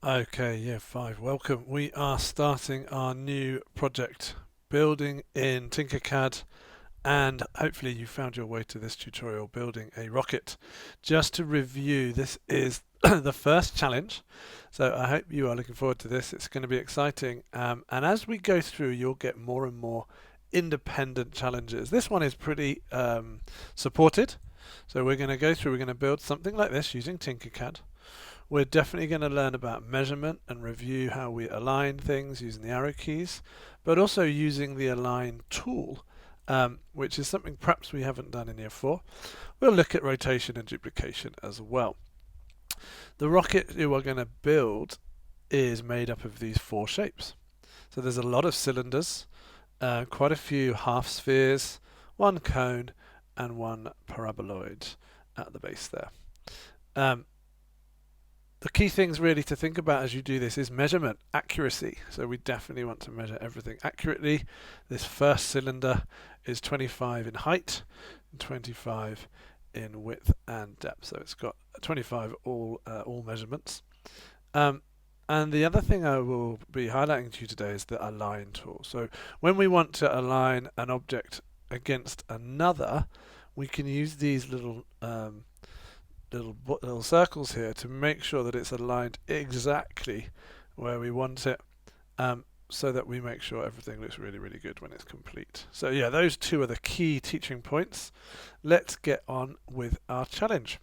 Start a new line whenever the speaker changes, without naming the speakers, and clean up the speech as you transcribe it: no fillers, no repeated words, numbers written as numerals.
Okay, year five, welcome. We are starting our new project building in TinkerCAD, and hopefully you found your way to this tutorial building a rocket. Just to review, this is the first challenge, so I hope you are looking forward to this. It's going to be exciting, and as we go through you'll get more and more independent challenges. This one is pretty supported, so we're going to go through, we're going to build something like this using TinkerCAD. We're definitely going to learn about measurement and review how we align things using the arrow keys, but also using the align tool, which is something perhaps we haven't done in year 4. We'll look at rotation and duplication as well. The rocket you are going to build is made up of these 4 shapes. So there's a lot of cylinders, quite a few half spheres, 1 cone and 1 paraboloid at the base there. The key things really to think about as you do this is measurement, accuracy. So we definitely want to measure everything accurately. This first cylinder is 25 in height and 25 in width and depth. So it's got 25 all measurements. And the other thing I will be highlighting to you today is the align tool. So when we want to align an object against another, we can use these little circles here to make sure that it's aligned exactly where we want it, so that we make sure everything looks really, really good when it's complete. So yeah, those 2 are the key teaching points. Let's get on with our challenge.